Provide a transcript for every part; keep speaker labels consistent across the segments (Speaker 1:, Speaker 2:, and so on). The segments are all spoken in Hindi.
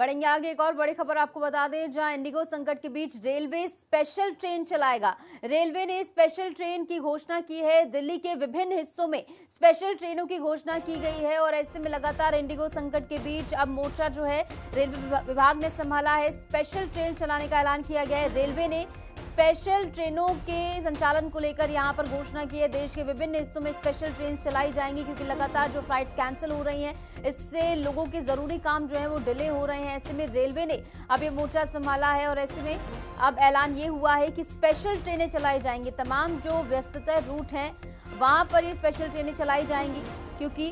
Speaker 1: बढ़ेंगे आगे। एक और बड़ी खबर आपको बता दें, जहां इंडिगो संकट के बीच रेलवे स्पेशल ट्रेन चलाएगा। रेलवे ने स्पेशल ट्रेन की घोषणा की है। दिल्ली के विभिन्न हिस्सों में स्पेशल ट्रेनों की घोषणा की गई है और ऐसे में लगातार इंडिगो संकट के बीच अब मोर्चा जो है रेलवे विभाग ने संभाला है। स्पेशल ट्रेन चलाने का ऐलान किया गया है। रेलवे ने स्पेशल ट्रेनों के संचालन को लेकर यहां पर घोषणा की है। देश के विभिन्न हिस्सों में स्पेशल ट्रेन चलाई जाएंगी क्योंकि लगातार जो फ्लाइट्स कैंसिल हो रही हैं, इससे लोगों के जरूरी काम जो है वो डिले हो रहे हैं। ऐसे में रेलवे ने अब ये मोर्चा संभाला है और ऐसे में अब ऐलान ये हुआ है कि स्पेशल ट्रेनें चलाई जाएंगी। तमाम जो व्यस्ततर रूट हैं वहां पर ये स्पेशल ट्रेनें चलाई जाएंगी क्योंकि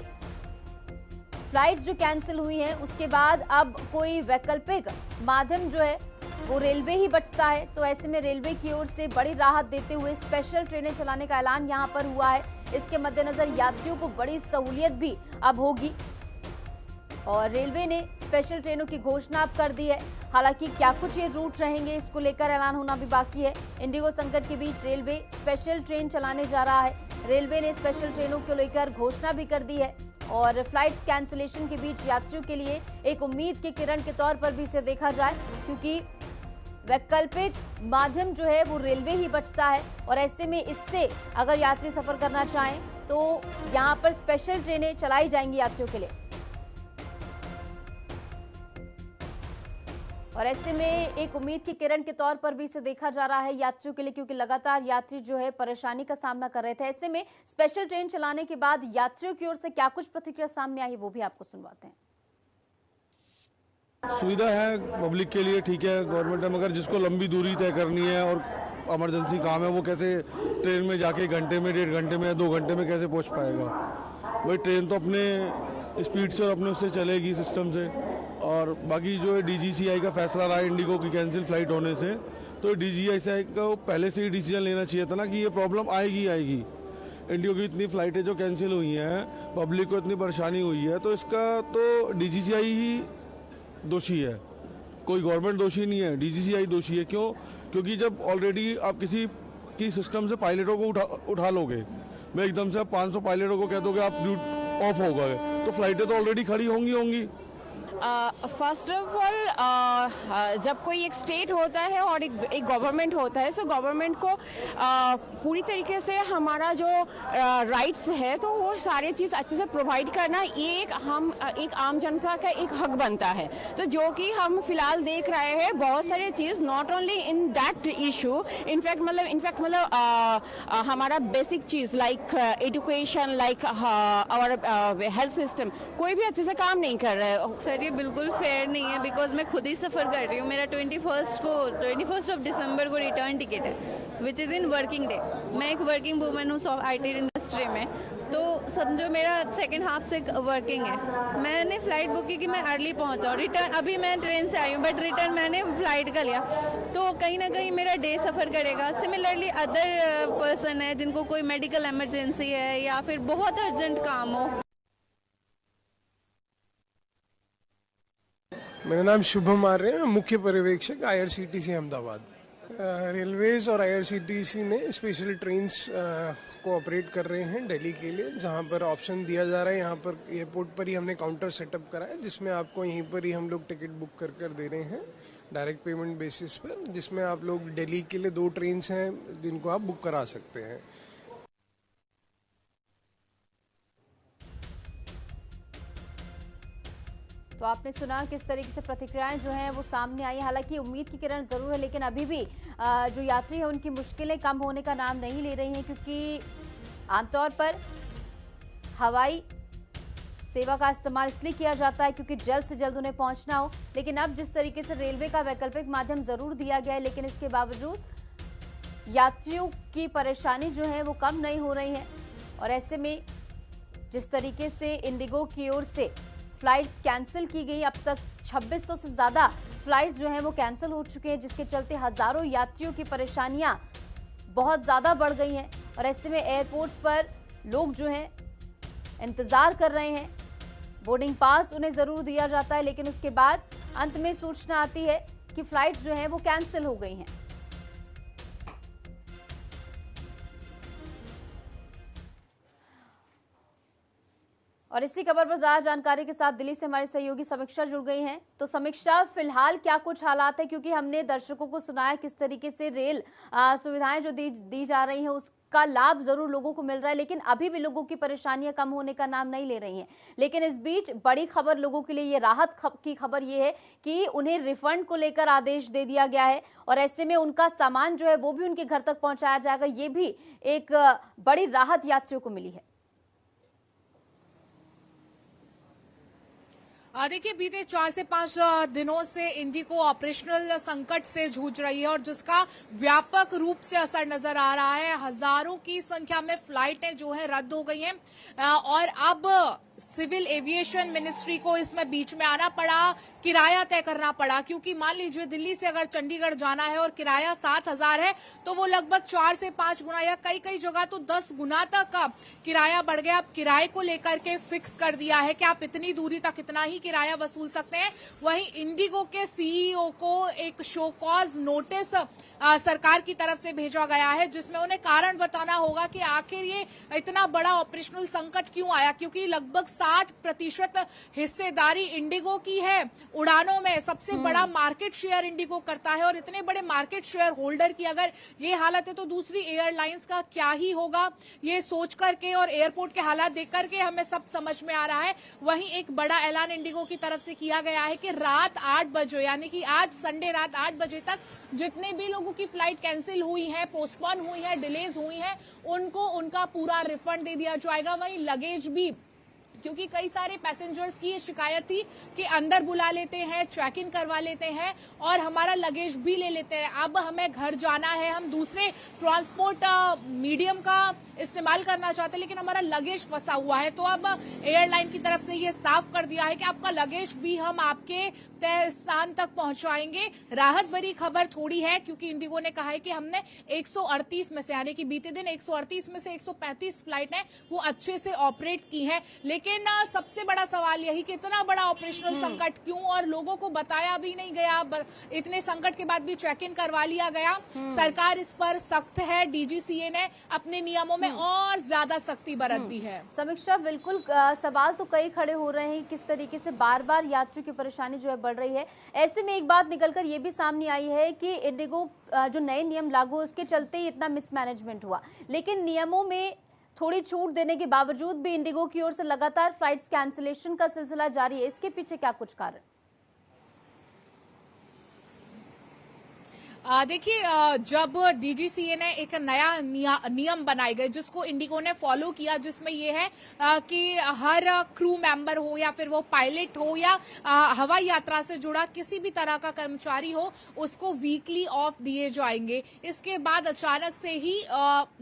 Speaker 1: फ्लाइट्स जो कैंसिल हुई हैं उसके बाद अब कोई वैकल्पिक माध्यम जो है वो रेलवे ही बचता है। तो ऐसे में रेलवे की ओर से बड़ी राहत देते हुए स्पेशल ट्रेनें चलाने का ऐलान यहां पर हुआ है। इसके मद्देनजर यात्रियों को बड़ी सहूलियत भी अब होगी और रेलवे ने स्पेशल ट्रेनों की घोषणा अब कर दी है। हालांकि क्या कुछ ये रूट रहेंगे, इसको लेकर ऐलान होना भी बाकी है। इंडिगो संकट के बीच रेलवे स्पेशल ट्रेन चलाने जा रहा है। रेलवे ने स्पेशल ट्रेनों को लेकर घोषणा भी कर दी है और फ्लाइट्स कैंसिलेशन के बीच यात्रियों के लिए एक उम्मीद की किरण के तौर पर भी इसे देखा जाए क्योंकि वैकल्पिक माध्यम जो है वो रेलवे ही बचता है और ऐसे में इससे अगर यात्री सफर करना चाहें तो यहां पर स्पेशल ट्रेनें चलाई जाएंगी यात्रियों के लिए। और ऐसे में एक उम्मीद की किरण के तौर पर भी इसे देखा जा रहा है यात्रियों के लिए क्योंकि लगातार यात्री जो है परेशानी का सामना कर रहे थे। ऐसे में स्पेशल ट्रेन चलाने के बाद यात्रियों की ओर से क्या कुछ प्रतिक्रिया सामने आई वो भी आपको सुनवाते हैं।
Speaker 2: सुविधा है पब्लिक के लिए, ठीक है। गवर्नमेंट है, मगर जिसको लंबी दूरी तय करनी है और इमरजेंसी काम है वो कैसे ट्रेन में जाके घंटे में, 1.5 घंटे में, 2 घंटे में कैसे पहुंच पाएगा। वही ट्रेन तो अपने स्पीड से और अपने उससे चलेगी सिस्टम से। और बाकी जो है DGCI का फैसला रहा है इंडिगो की कैंसिल फ्लाइट होने से, तो DGCI को पहले से ही डिसीजन लेना चाहिए था ना कि ये प्रॉब्लम आएगी आएगी। इंडिगो की इतनी फ्लाइटें जो कैंसिल हुई हैं, पब्लिक को इतनी परेशानी हुई है, तो इसका तो DGCI ही दोषी है, कोई गवर्नमेंट दोषी नहीं है। DGCI दोषी है। क्यों? क्योंकि जब ऑलरेडी आप किसी की सिस्टम से पायलटों को उठा लोगे, मैं एकदम से आप 500 पायलटों को कह दोगे आप ऑफ हो गए, तो फ्लाइटें तो ऑलरेडी खड़ी होंगी।
Speaker 3: फर्स्ट ऑफ ऑल जब कोई एक स्टेट होता है और एक गवर्नमेंट होता है, सो गवर्नमेंट को पूरी तरीके से हमारा जो राइट्स है तो वो सारी चीज़ अच्छे से प्रोवाइड करना ये एक आम जनता का एक हक बनता है। तो जो कि हम फिलहाल देख रहे हैं बहुत सारी चीज़, not only in that issue, in fact मतलब हमारा बेसिक चीज़ like education, like our health system, कोई भी अच्छे से काम नहीं कर रहा है।
Speaker 4: सर ये बिल्कुल फेयर नहीं है बिकॉज मैं खुद ही सफ़र कर रही हूँ। मेरा 21 ऑफ दिसंबर को रिटर्न टिकट है which is in working day. मैं एक वर्किंग वूमन हूँ IT इंडस्ट्री में, तो समझो मेरा सेकेंड हाफ से वर्किंग है। मैंने फ्लाइट बुक की कि मैं अर्ली पहुँचाऊँ। रिटर्न अभी मैं ट्रेन से आई हूँ बट रिटर्न मैंने फ्लाइट का लिया, तो कहीं ना कहीं मेरा डे सफ़र करेगा। सिमिलरली अदर पर्सन है जिनको कोई मेडिकल इमरजेंसी है या फिर बहुत अर्जेंट काम हो।
Speaker 5: मेरा नाम शुभम आर्य है, मुख्य पर्यवेक्षक IRCTC अहमदाबाद। रेलवेज और IRCTC ने स्पेशल ट्रेन्स को ऑपरेट कर रहे हैं दिल्ली के लिए, जहां पर ऑप्शन दिया जा रहा है। यहाँ पर एयरपोर्ट पर ही हमने काउंटर सेटअप करा है जिसमें आपको यहीं पर ही हम लोग टिकट बुक कर दे रहे हैं डायरेक्ट पेमेंट बेसिस पर, जिसमें आप लोग दिल्ली के लिए 2 ट्रेन्स हैं जिनको आप बुक करा सकते हैं।
Speaker 1: तो आपने सुना किस तरीके से प्रतिक्रियाएं जो हैं वो सामने आई। हालांकि उम्मीद की किरण जरूर है लेकिन अभी भी जो यात्री है उनकी मुश्किलें कम होने का नाम नहीं ले रही हैं क्योंकि आमतौर पर हवाई सेवा का इस्तेमाल इसलिए किया जाता है क्योंकि जल्द से जल्द उन्हें पहुंचना हो। लेकिन अब जिस तरीके से रेलवे का वैकल्पिक माध्यम जरूर दिया गया है लेकिन इसके बावजूद यात्रियों की परेशानी जो है वो कम नहीं हो रही है। और ऐसे में जिस तरीके से इंडिगो की ओर से फ्लाइट्स कैंसिल की गई, अब तक 2600 से ज़्यादा फ्लाइट्स जो हैं वो कैंसिल हो चुके हैं जिसके चलते हज़ारों यात्रियों की परेशानियां बहुत ज़्यादा बढ़ गई हैं। और ऐसे में एयरपोर्ट्स पर लोग जो हैं इंतज़ार कर रहे हैं। बोर्डिंग पास उन्हें ज़रूर दिया जाता है लेकिन उसके बाद अंत में सूचना आती है कि फ्लाइट्स जो हैं वो कैंसिल हो गई हैं। और इसी खबर पर ज्यादा जानकारी के साथ दिल्ली से हमारे सहयोगी समीक्षा जुड़ गई हैं। तो समीक्षा, फिलहाल क्या कुछ हालात है, क्योंकि हमने दर्शकों को सुनाया किस तरीके से रेल सुविधाएं जो दी जा रही हैं उसका लाभ जरूर लोगों को मिल रहा है, लेकिन अभी भी लोगों की परेशानियां कम होने का नाम नहीं ले रही हैं। लेकिन इस बीच बड़ी खबर लोगों के लिए ये राहत की खबर ये है कि उन्हें रिफंड को लेकर आदेश दे दिया गया है और ऐसे में उनका सामान जो है वो भी उनके घर तक पहुंचाया जाएगा। ये भी एक बड़ी राहत यात्रियों को मिली है।
Speaker 6: देखिए, बीते 4 से 5 दिनों से इंडिगो ऑपरेशनल संकट से जूझ रही है और जिसका व्यापक रूप से असर नजर आ रहा है। हजारों की संख्या में फ्लाइटें जो है रद्द हो गई हैं और अब सिविल एविएशन मिनिस्ट्री को इसमें बीच में आना पड़ा, किराया तय करना पड़ा, क्योंकि मान लीजिए दिल्ली से अगर चंडीगढ़ जाना है और किराया 7,000 है तो वो लगभग 4 से 5 गुना या कई जगह तो 10 गुना तक का किराया बढ़ गया। अब किराए को लेकर के फिक्स कर दिया है कि आप इतनी दूरी तक इतना ही किराया वसूल सकते हैं। वहीं इंडिगो के सीईओ को एक शो कॉज नोटिस सरकार की तरफ से भेजा गया है, जिसमें उन्हें कारण बताना होगा कि आखिर ये इतना बड़ा ऑपरेशनल संकट क्यों आया, क्योंकि लगभग 60% हिस्सेदारी इंडिगो की है उड़ानों में। सबसे बड़ा मार्केट शेयर इंडिगो करता है और इतने बड़े मार्केट शेयर होल्डर की अगर ये हालत है तो दूसरी एयरलाइंस का क्या ही होगा, ये सोच करके और एयरपोर्ट के हालात देख करके हमें सब समझ में आ रहा है। वहीं एक बड़ा ऐलान इंडिगो की तरफ से किया गया है कि रात 8 बजे यानी कि आज संडे रात 8 बजे तक जितने भी लोगों की फ्लाइट कैंसिल हुई है, पोस्टपोन हुई है, डिलेज हुई है, उनको उनका पूरा रिफंड दे दिया जाएगा। वहीं लगेज भी, क्योंकि कई सारे पैसेंजर्स की ये शिकायत थी कि अंदर बुला लेते हैं, चेक इन करवा लेते हैं और हमारा लगेज भी ले लेते हैं। अब हमें घर जाना है, हम दूसरे ट्रांसपोर्ट मीडियम का इस्तेमाल करना चाहते हैं लेकिन हमारा लगेज फंसा हुआ है, तो अब एयरलाइन की तरफ से ये साफ कर दिया है कि आपका लगेज भी हम आपके तय स्थान तक पहुंचाएंगे। राहत भरी खबर थोड़ी है, क्योंकि इंडिगो ने कहा है कि हमने 138 में से यानी कि बीते दिन 138 में से 135 फ्लाइटें वो अच्छे से ऑपरेट की हैं। लेकिन सबसे बड़ा सवाल यही कि इतना बड़ा ऑपरेशनल संकट क्यों और लोगों को बताया भी नहीं गया। इतने संकट के बाद भी चेक इन करवा लिया गया। सरकार इस पर सख्त है, डीजीसीए ने अपने नियमों में और ज्यादा सख्ती बरत दी है।
Speaker 1: समीक्षा, बिल्कुल सवाल तो कई खड़े हो रहे हैं किस तरीके से बार बार यात्रियों की परेशानी जो है बढ़ रही है। ऐसे में एक बात निकलकर ये भी सामने आई है कि इंडिगो जो नए नियम लागू हुए उसके चलते ही इतना मिसमैनेजमेंट हुआ, लेकिन नियमों में थोड़ी छूट देने के बावजूद भी इंडिगो की ओर से लगातार फ्लाइट्स कैंसिलेशन का सिलसिला जारी है। इसके पीछे क्या कुछ कारण?
Speaker 6: देखिए, जब डीजीसीए ने एक नया नियम बनाए गए जिसको इंडिगो ने फॉलो किया, जिसमें ये है कि हर क्रू मेंबर हो या फिर वो पायलट हो या हवाई यात्रा से जुड़ा किसी भी तरह का कर्मचारी हो, उसको वीकली ऑफ दिए जाएंगे। इसके बाद अचानक से ही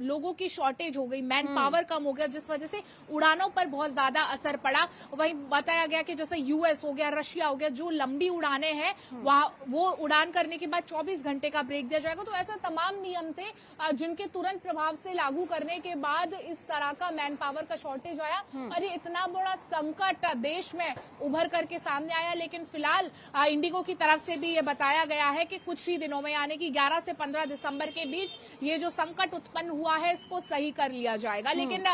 Speaker 6: लोगों की शॉर्टेज हो गई, मैन पावर कम हो गया, जिस वजह से उड़ानों पर बहुत ज्यादा असर पड़ा। वहीं बताया गया कि जैसे यूएस हो गया, रशिया हो गया, जो लंबी उड़ानें हैं वहां वो उड़ान करने के बाद 24 घंटे का ब्रेक दिया जाएगा। तो ऐसा तमाम नियम थे जिनके तुरंत प्रभाव से लागू करने के बाद इस तरह का मैन पावर का शॉर्टेज आया और ये इतना बड़ा संकट देश में उभर करके सामने आया। लेकिन फिलहाल इंडिगो की तरफ से भी ये बताया गया है कि कुछ ही दिनों में यानी कि 11 से 15 दिसंबर के बीच ये जो संकट उत्पन्न हुआ है इसको सही कर लिया जाएगा। लेकिन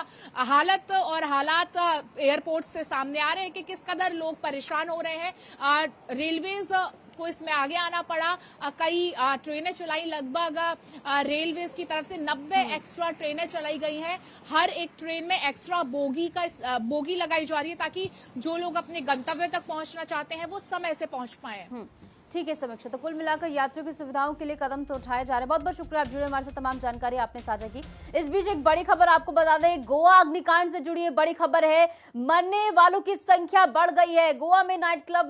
Speaker 6: हालत और हालात एयरपोर्ट से सामने आ रहे हैं कि किस कदर लोग परेशान हो रहे हैं। रेलवेज को इसमें आगे आना पड़ा, कई ट्रेनें चलाई, लगभग रेलवेज की तरफ से 90 एक्स्ट्रा ट्रेनें चलाई गई हैं। हर एक ट्रेन में एक्स्ट्रा बोगी लगाई जा रही है ताकि जो लोग अपने गंतव्य तक पहुंचना चाहते हैं वो समय से पहुंच पाए।
Speaker 1: ठीक है समीक्षा, तो कुल मिलाकर यात्रियों की सुविधाओं के लिए कदम तो उठाए जा रहे हैं। बहुत बहुत शुक्रिया, आप जुड़े हमारे साथ, तमाम जानकारी आपने साझा की। इस बीच एक बड़ी खबर आपको बता दें, गोवा अग्निकांड से जुड़ी बड़ी खबर है। मरने वालों की संख्या बढ़ गई है। गोवा में नाइट क्लब